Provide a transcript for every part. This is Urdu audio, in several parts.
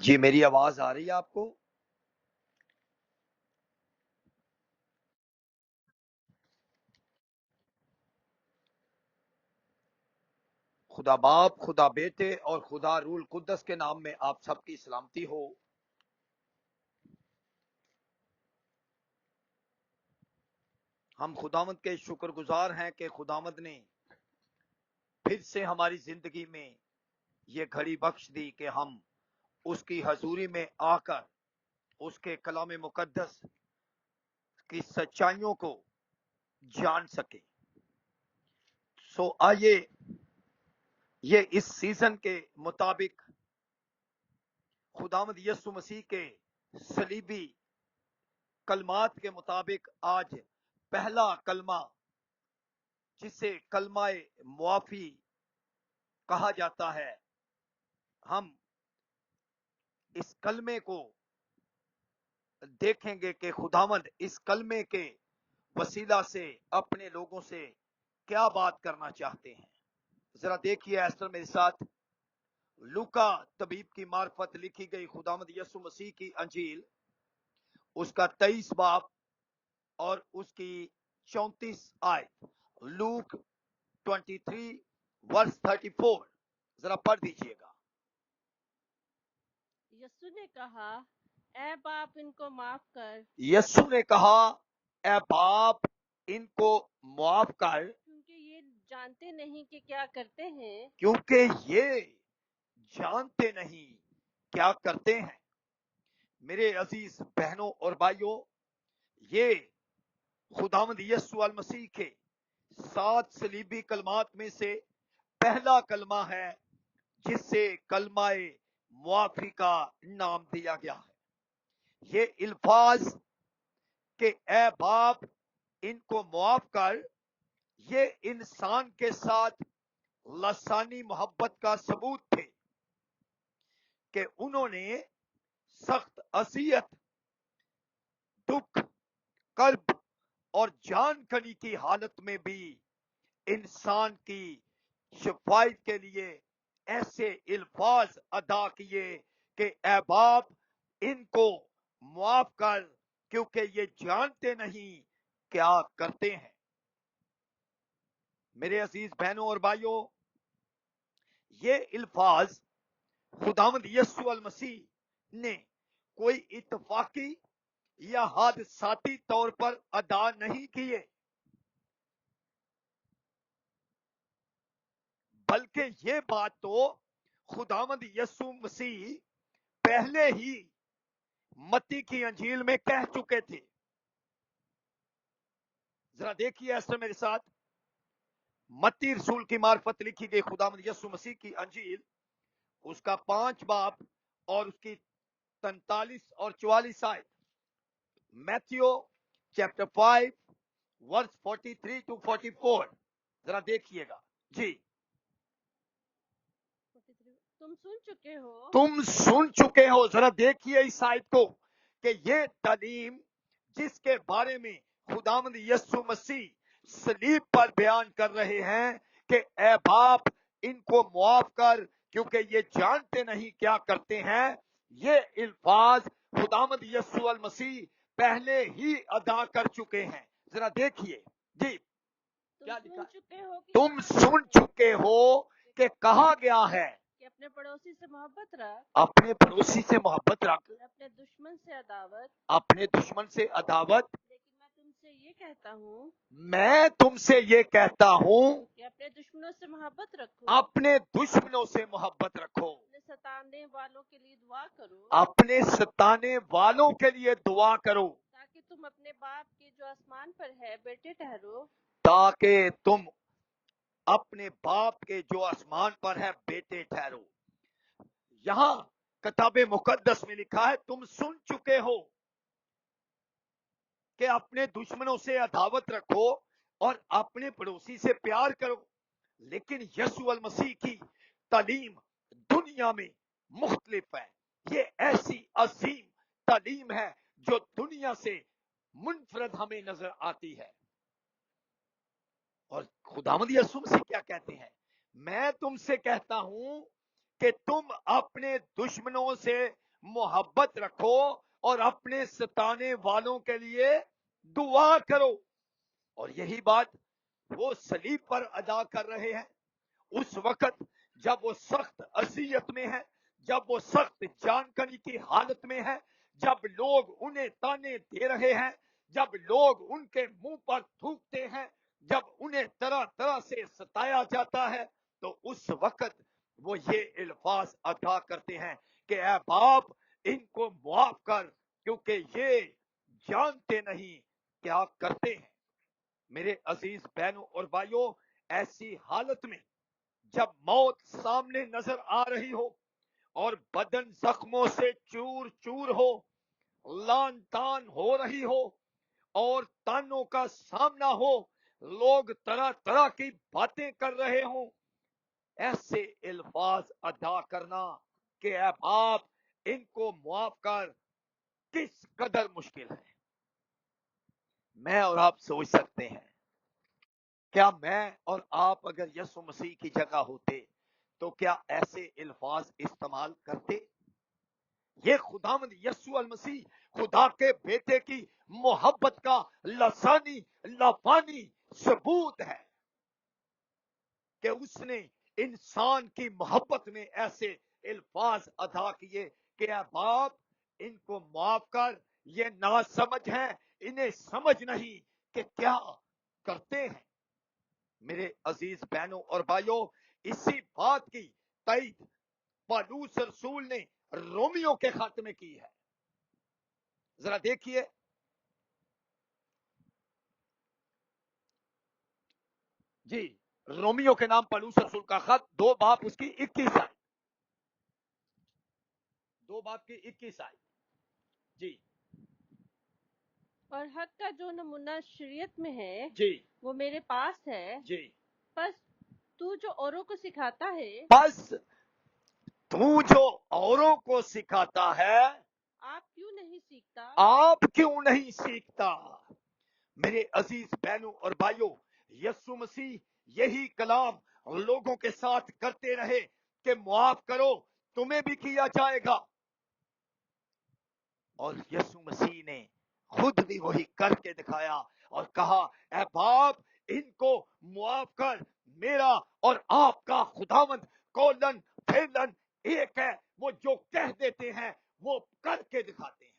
جی میری آواز آ رہی ہے آپ کو؟ خدا باپ، خدا بیٹے اور خدا روح القدس کے نام میں آپ سب کی سلامتی ہو۔ ہم خداوند کے شکر گزار ہیں کہ خداوند نے پھر سے ہماری زندگی میں یہ گھڑی بخش دی کہ ہم اس کی حضوری میں آ کر اس کے کلام مقدس کی سچائیوں کو جان سکیں۔ آئیے یہ اس سیزن کے مطابق خداوند یسوع مسیح کے صلیبی کلمات کے مطابق آج پہلا کلمہ جسے کلمہ معافی کہا جاتا ہے، ہم اس کلمے کو دیکھیں گے کہ خداوند اس کلمے کے وسیلہ سے اپنے لوگوں سے کیا بات کرنا چاہتے ہیں۔ ذرا دیکھیے ایسٹر میرے ساتھ لوکا طبیب کی معرفت لکھی گئی خداوند یسوع مسیح کی انجیل، اس کا 23 باب اور اس کی 34 آیت۔ لوک 23 ورس 34 ذرا پڑھ دیجئے گا۔ یسوع نے کہا، اے باپ ان کو معاف کر، یسوع نے کہا، اے باپ ان کو معاف کر، کیونکہ یہ جانتے نہیں کہ کیا کرتے ہیں۔ کیونکہ یہ جانتے نہیں کیا کرتے ہیں۔ میرے عزیز بہنوں اور بھائیوں، یہ خداوند یسوع المسیح کے 7 صلیبی کلمات میں سے پہلا کلمہ ہے جس سے کلمہ معافی کا نام دیا گیا ہے۔ یہ الفاظ کہ اے باپ ان کو معاف کر، یہ انسان کے ساتھ لسانی محبت کا ثبوت تھے کہ انہوں نے سخت اذیت، دکھ، کرب اور جان کنی کی حالت میں بھی انسان کی شفاعت کے لیے ایسے الفاظ ادا کیے کہ اے باپ ان کو معاف کر، کیونکہ یہ جانتے نہیں کیا کرتے ہیں۔ میرے عزیز بہنوں اور بھائیوں، یہ الفاظ خداوند یسوع المسیح نے کوئی اتفاقی یا حادثاتی طور پر ادا نہیں کیے، بلکہ یہ بات تو خداوند یسوع مسیح پہلے ہی متی کی انجیل میں کہہ چکے تھے۔ ذرا دیکھیے ایسا میرے ساتھ متی رسول کی معرفت لکھی گئی خداوند یسوع مسیح کی انجیل، اس کا 5 باب اور اس کی 43 اور 44 آیت۔ میتھیو چیپٹر 5 ورس 43 to 44 ذرا دیکھیے گا۔ جی، تم سن چکے ہو، تم سن چکے ہو، ذرا دیکھیے اس آیت کو کہ یہ تعلیم جس کے بارے میں خداوند یسوع مسیح صلیب پر بیان کر رہے ہیں کہ اے باپ ان کو معاف کر کیونکہ یہ جانتے نہیں کیا کرتے ہیں، یہ الفاظ خداوند یسوع المسیح پہلے ہی ادا کر چکے ہیں۔ ذرا دیکھیے، جی کیا لکھا؟ سن چکے ہو کہ تم سن چکے ہو کہ کہا گیا ہے کہ اپنے پڑوسی سے محبت رکھ، اپنے پڑوسی سے محبت رکھ، اپنے دشمن سے عداوت، اپنے دشمن سے عداوت۔ لیکن میں تم سے یہ کہتا ہوں میں تم سے یہ کہتا ہوں کہ اپنے دشمنوں سے محبت رکھو، اپنے دشمنوں سے محبت رکھو، اپنے ستانے والوں کے لیے دعا کرو، اپنے ستانے والوں کے لیے دعا کرو، تاکہ تم اپنے باپ کے جو آسمان پر ہے بیٹے ٹھہرو۔ تاکہ تم اپنے باپ کے جو آسمان پر ہے بیٹے ٹھہرو۔ یہاں کتاب مقدس میں لکھا ہے تم سن چکے ہو کہ اپنے دشمنوں سے عداوت رکھو اور اپنے پڑوسی سے پیار کرو، لیکن یسوع المسیح کی تعلیم دنیا میں مختلف ہے۔ یہ ایسی عظیم تعلیم ہے جو دنیا سے منفرد ہمیں نظر آتی ہے۔ اور خداوند یسوع مسیح کیا کہتے ہیں؟ میں تم سے کہتا ہوں کہ تم اپنے دشمنوں سے محبت رکھو اور اپنے ستانے والوں کے لیے دعا کرو. اور یہی بات وہ صلیب پر ادا کر رہے ہیں اس وقت جب وہ سخت اذیت میں ہے, جب وہ سخت جان کنی کی حالت میں ہے, جب لوگ انہیں تانے دے رہے ہیں, جب لوگ ان کے منہ پر تھوکتے ہیں, جب انہیں طرح طرح سے ستایا جاتا ہے, تو اس وقت وہ یہ الفاظ ادا کرتے ہیں کہ اے باپ ان کو معاف کر, کیونکہ یہ جانتے نہیں کیا کرتے ہیں. میرے عزیز بہنوں اور بھائیوں, ایسی حالت میں جب موت سامنے نظر آ رہی ہو اور بدن زخموں سے چور چور ہو, لان تان ہو رہی ہو اور تانوں کا سامنا ہو, لوگ طرح طرح کی باتیں کر رہے ہوں, ایسے الفاظ ادا کرنا کہ اے باپ ان کو معاف کر کس قدر مشکل ہے. میں اور آپ سوچ سکتے ہیں, کیا میں اور آپ اگر یسوع مسیح کی جگہ ہوتے تو کیا ایسے الفاظ استعمال کرتے؟ یہ خداوند یسوع المسیح خدا کے بیٹے کی محبت کا لسانی لافانی ثبوت ہے کہ اس نے انسان کی محبت میں ایسے الفاظ ادا کیے کہ اے باپ ان کو معاف کر, یہ ناسمجھ ہیں, انہیں سمجھ نہیں کہ کیا کرتے ہیں. میرے عزیز بہنوں اور بھائیوں, اسی بات کی تائید پولس رسول نے رومیو کے خط میں کی ہے. ذرا دیکھیے, جی رومیو کے نام پولس رسول کا خط 2 باب اس کی 21 آیت, 2 باب کی 21 آیت. جی اور حق کا جو نمونہ شریعت میں ہے جی وہ میرے پاس ہے. جی بس تو جو اوروں کو سکھاتا ہے بس تو جو اوروں کو سکھاتا ہے آپ کیوں نہیں سیکھتا؟ آپ کیوں نہیں سیکھتا؟ میرے عزیز بہنوں اور بھائیوں, یسوع مسیح یہی کلام لوگوں کے ساتھ کرتے رہے کہ معاف کرو تمہیں بھی کیا جائے گا, اور یسوع مسیح نے خود بھی وہی کر کے دکھایا اور کہا اے باپ ان کو معاف کر, میرا اور آپ کا خداوند کولن پھیلن ایک ہے, وہ جو کہہ دیتے ہیں وہ کر کے دکھاتے ہیں.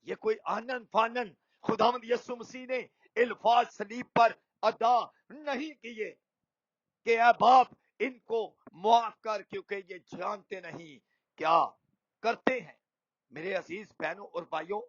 یہ کوئی آنن فانن خداوند یسوع مسیح نے الفاظ صلیب پر ادا نہیں کیے کہ اے باپ ان کو معاف کر, کیونکہ یہ جانتے نہیں کیا کرتے ہیں. میرے عزیز بہنوں اور بھائیوں,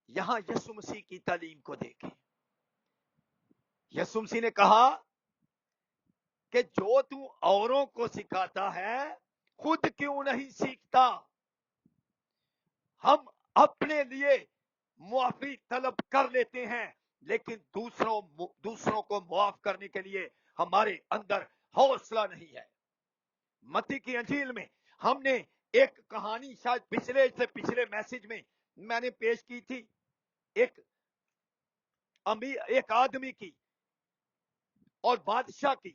یہاں یسوع مسیح کی تعلیم کو دیکھیں. یسوع مسیح نے کہا کہ جو تو اوروں کو سکھاتا ہے خود کیوں نہیں سیکھتا. ہم اپنے لیے معافی طلب کر لیتے ہیں لیکن دوسروں کو معاف کرنے کے لیے ہمارے اندر حوصلہ نہیں ہے. متی کی انجیل میں ہم نے ایک کہانی شاید پچھلے میسج میں نے پیش کی تھی, ایک آدمی کی اور بادشاہ کی,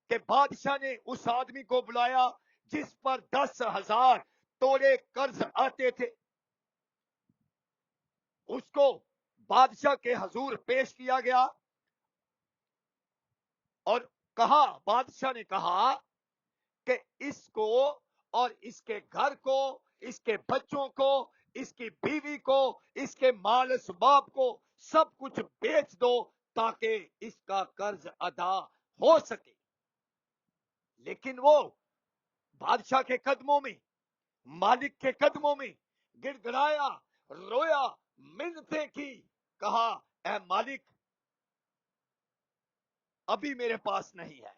کہ بادشاہ نے اس آدمی کو بلایا جس پر 10,000 تولے قرض آتے تھے. اس کو بادشاہ کے حضور پیش کیا گیا اور بادشاہ نے کہا کہ اس کو اور اس کے گھر کو, اس کے بچوں کو, اس کی بیوی کو, اس کے مال اسباب کو سب کچھ بیچ دو تاکہ اس کا قرض ادا ہو سکے. لیکن وہ بادشاہ کے قدموں میں, مالک کے قدموں میں گر گڑایا, رویا, منتیں کی, کہا اے مالک ابھی میرے پاس نہیں ہے,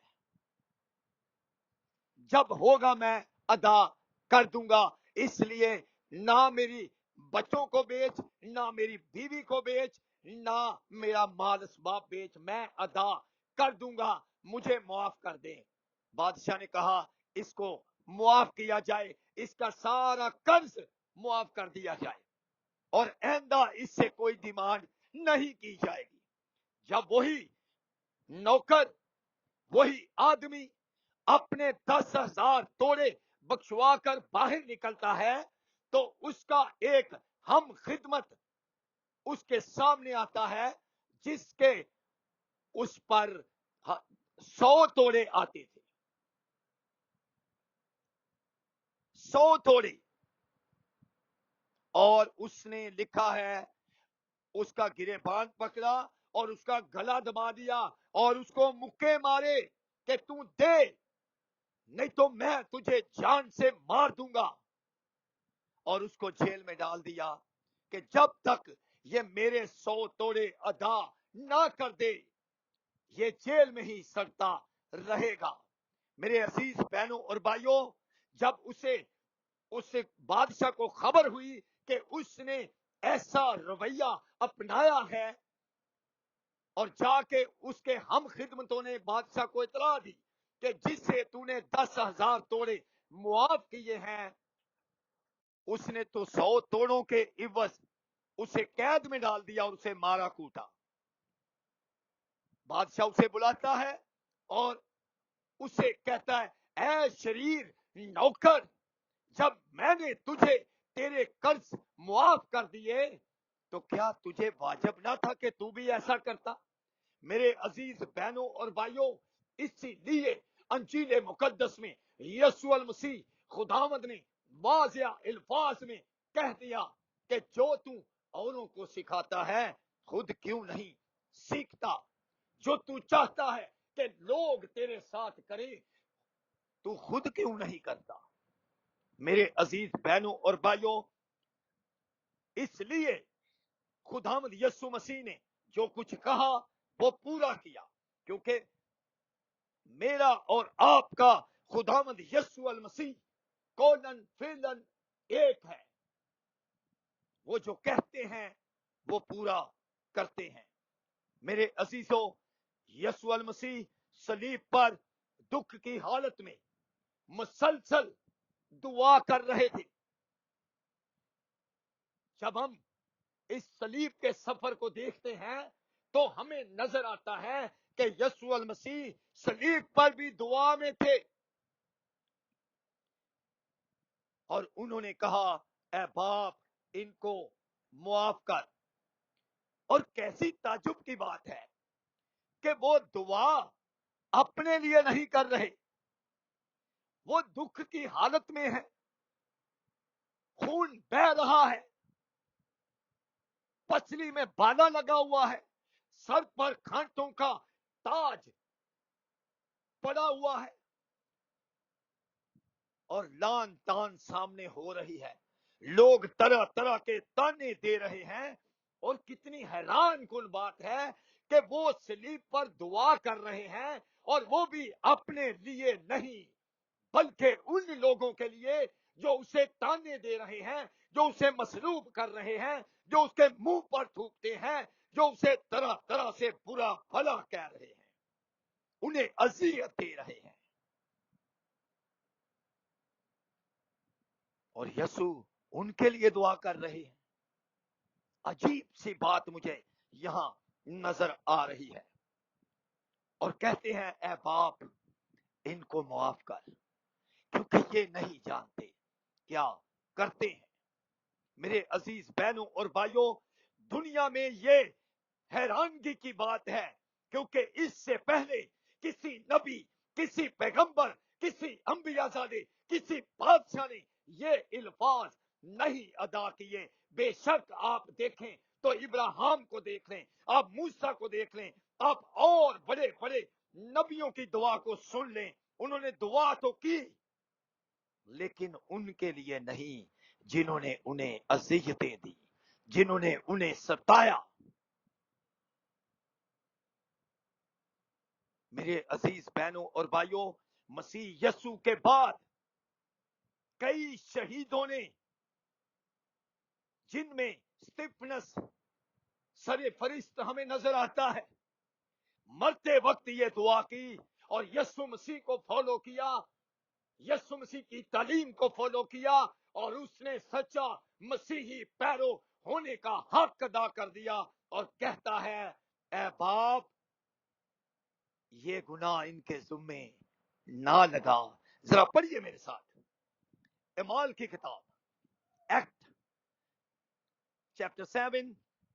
جب ہوگا میں ادا کر دوں گا, اس لیے نہ میری بچوں کو بیچ, نہ میری بیوی کو بیچ, نہ میرا مال اسباب بیچ, میں ادا کر دوں گا, مجھے معاف کر دیں. بادشاہ نے کہا اس کو معاف کیا جائے, اس کا سارا قرض معاف کر دیا جائے اور آئندہ اس سے کوئی ڈیمانڈ نہیں کی جائے گی. جب وہی نوکر, وہی آدمی اپنے 10,000 توڑے بخشوا کر باہر نکلتا ہے تو اس کا ایک ہم خدمت اس کے سامنے آتا ہے جس کے اس پر 100 توڑے آتے تھے. 100 توڑے. اور اس نے لکھا ہے اس کا گریبان پکڑا اور اس کا گلا دبا دیا اور اس کو مکے مارے کہ تو دے نہیں تو میں تجھے جان سے مار دوں گا. اور اس کو جیل میں ڈال دیا کہ جب تک یہ میرے 100 توڑے ادا نہ کر دے یہ جیل میں ہی سڑتا رہے گا. میرے عزیز بہنوں اور بھائیوں، جب اس بادشاہ کو خبر ہوئی کہ اس نے ایسا رویہ اپنایا ہے اور جا کے اس کے ہم خدمتوں نے بادشاہ کو اطلاع دی کہ جس سے تو نے 10,000 توڑے معاف کیے ہیں اس نے تو 100 توڑوں کے عوض اسے قید میں ڈال دیا اور اسے مارا کوٹا. بادشاہ اسے بلاتا ہے اور اسے کہتا ہے اے شریر نوکر، جب میں نے تجھے تیرے قرض معاف کر دیے تو کیا تجھے واجب نہ تھا کہ تو بھی ایسا کرتا؟ میرے عزیز بہنوں اور بھائیوں، اسی لیے انجیل مقدس میں یسوع المسیح خداوند نے واضح الفاظ میں کہہ دیا کہ جو تو اوروں کو سکھاتا ہے خود کیوں نہیں سیکھتا؟ جو تو چاہتا ہے کہ لوگ تیرے ساتھ کریں تو خود کیوں نہیں کرتا؟ میرے عزیز بہنوں اور بھائیوں، اس لیے خداوند یسوع مسیح نے جو کچھ کہا وہ پورا کیا، کیونکہ میرا اور آپ کا خداوند یسوع المسیح قولن فعلن ایک ہے. وہ جو کہتے ہیں وہ پورا کرتے ہیں. میرے عزیزوں، یسوع المسیح صلیب پر دکھ کی حالت میں مسلسل دعا کر رہے تھے. جب ہم اس صلیب کے سفر کو دیکھتے ہیں تو ہمیں نظر آتا ہے کہ یسوع المسیح صلیب پر بھی دعا میں تھے اور انہوں نے کہا اے باپ ان کو معاف کر. اور کیسی تعجب کی بات ہے کہ وہ دعا اپنے لیے نہیں کر رہے، وہ دکھ کی حالت میں ہے، خون بہ رہا ہے، پسلی میں بالا لگا ہوا ہے، سر پر کانٹوں کا تاج پڑا ہوا ہے اور لان تان سامنے ہو رہی ہے. لوگ طرح طرح کے تانے دے رہے ہیں اور کتنی حیران کن بات ہے کہ وہ صلیب پر دعا کر رہے ہیں اور وہ بھی اپنے لیے نہیں بلکہ ان لوگوں کے لیے جو اسے تانے دے رہے ہیں، جو اسے مصلوب کر رہے ہیں، جو اس کے منہ پر تھوکتے ہیں، جو اسے طرح طرح سے برا بھلا کہہ رہے ہیں، انہیں اذیت دے رہے ہیں. اور یسوع ان کے لیے دعا کر رہے ہیں. عجیب سی بات مجھے یہاں نظر آ رہی ہے. اور کہتے ہیں اے باپ ان کو معاف کر کیونکہ یہ نہیں جانتے کیا کرتے ہیں. میرے عزیز بہنوں اور بھائیوں، دنیا میں یہ حیرانگی کی بات ہے کیونکہ اس سے پہلے کسی نبی، کسی پیغمبر، کسی انبیاء زادے، کسی بادشاہ نے یہ الفاظ نہیں ادا کیے. بے شک آپ دیکھیں تو ابراہیم کو دیکھ لیں، آپ موسیٰ کو دیکھ لیں، آپ اور بڑے بڑے نبیوں کی دعا کو سن لیں. انہوں نے دعا تو کی لیکن ان کے لیے نہیں جنہوں نے انہیں اذیتیں دی، جنہوں نے انہیں ستایا. میرے عزیز بہنوں اور بھائیوں، مسیح یسوع کے بعد کئی شہیدوں نے، جن میں اسطفنس سر فرشت ہمیں نظر آتا ہے، مرتے وقت یہ دعا کی اور یسوع مسیح کو فالو کیا، یسوع مسیح کی تعلیم کو فالو کیا اور اس نے سچا مسیحی پیرو ہونے کا حق ادا کر دیا اور کہتا ہے اے باپ یہ گناہ ان کے ذمے نہ لگا. ذرا پڑھیے میرے ساتھ اعمال کی کتاب ایکٹ چیپٹر 7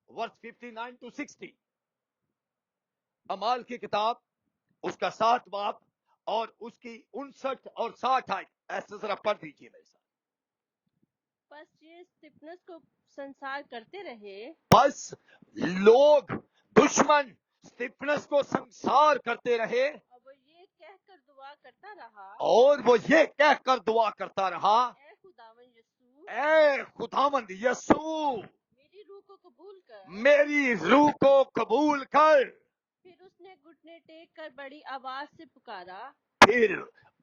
ورس 59 to 60. اعمال کی کتاب اس کا 7 باب اور اس کی 59 اور 60 آئے. ایسے ذرا پڑھ دیجیے میرے ساتھ. بس یہ استفنس کو سنسار کرتے رہے بس لوگ دشمن استفنس کو سنسار کرتے رہے اور وہ یہ کہہ کر دعا کرتا رہا اور وہ یہ کہہ کر دعا کرتا رہا اے خداوند یسوع اے خداوند یسوع میری روح کو قبول کر. میری روح کو قبول کر. پھر اس نے گھٹنے ٹیک کر بڑی آواز سے پکارا پھر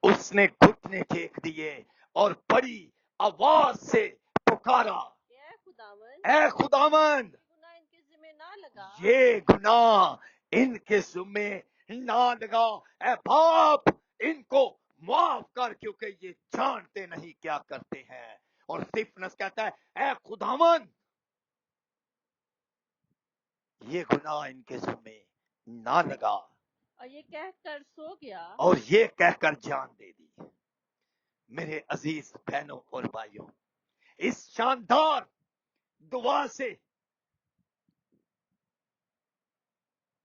اس نے گھٹنے ٹیک دیے اور بڑی آواز سے پکارا اے خداوند اے خداوند یہ گناہ ان کے ذمہ نہ لگا. یہ گناہ ان کے ذمے نہ لگا. اے باپ ان کو معاف کر کیونکہ یہ جانتے نہیں کیا کرتے ہیں. اور استفنس کہتا ہے اے خداوند یہ گناہ ان کے ذمے نہ لگا اور یہ کہہ کر سو گیا. اور یہ کہہ کر جان دے دی. میرے عزیز بہنوں اور بھائیوں اس شاندار دعا سے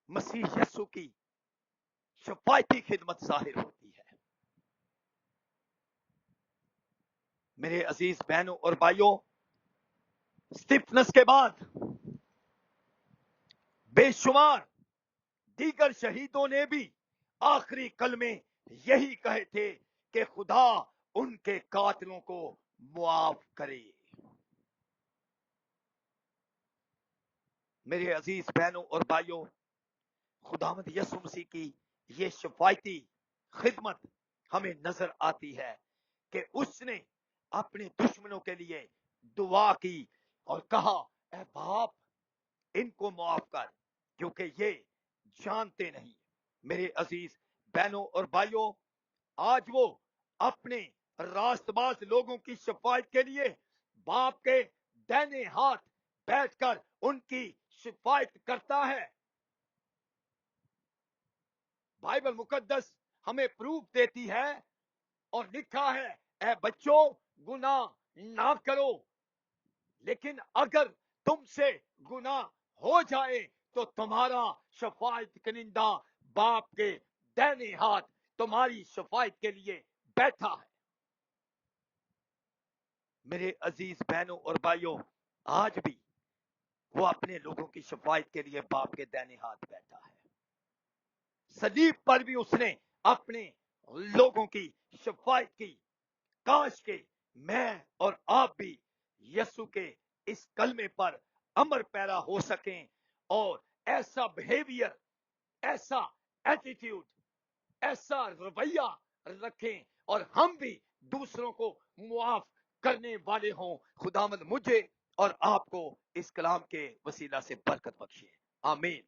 مسیح یسوع کی شفاعتی خدمت ظاہر ہوتی ہے. میرے عزیز بہنوں اور بھائیوں استفنس کے بعد بے شمار دیگر شہیدوں نے بھی آخری کلمے یہی کہے تھے کہ خدا ان کے قاتلوں کو معاف کرے. میرے عزیز بہنوں اور بھائیوں خداوند یسوع مسیح کی یہ شفاعتی خدمت ہمیں نظر آتی ہے کہ اس نے اپنے دشمنوں کے لیے دعا کی اور کہا اے باپ ان کو معاف کر کیونکہ یہ جانتے نہیں. میرے عزیز بہنوں اور بھائیوں آج وہ اپنے راست باز لوگوں کی شفاعت کے لیے باپ کے دائیں ہاتھ بیٹھ کر ان کی شفاعت کرتا ہے. بائبل مقدس ہمیں پروف دیتی ہے اور لکھا ہے اے بچوں گناہ نہ کرو لیکن اگر تم سے گناہ ہو جائے تو تمہارا شفاعت کنندہ باپ کے دائیں ہاتھ تمہاری شفاعت کے لیے بیٹھا ہے. میرے عزیز بہنوں اور بھائیوں آج بھی وہ اپنے لوگوں کی شفاعت کے لیے باپ کے دائیں ہاتھ بیٹھا ہے. صلیب پر بھی اس نے اپنے لوگوں کی شفاعت کی. کاش کے میں اور آپ بھی یسوع کے اس کلمے پر امر پیرا ہو سکیں اور ایسا بہیویئر ایسا ایٹیٹیوڈ ایسا رویہ رکھیں اور ہم بھی دوسروں کو معاف کرنے والے ہوں. خداوند مجھے اور آپ کو اس کلام کے وسیلہ سے برکت بخشے. آمین.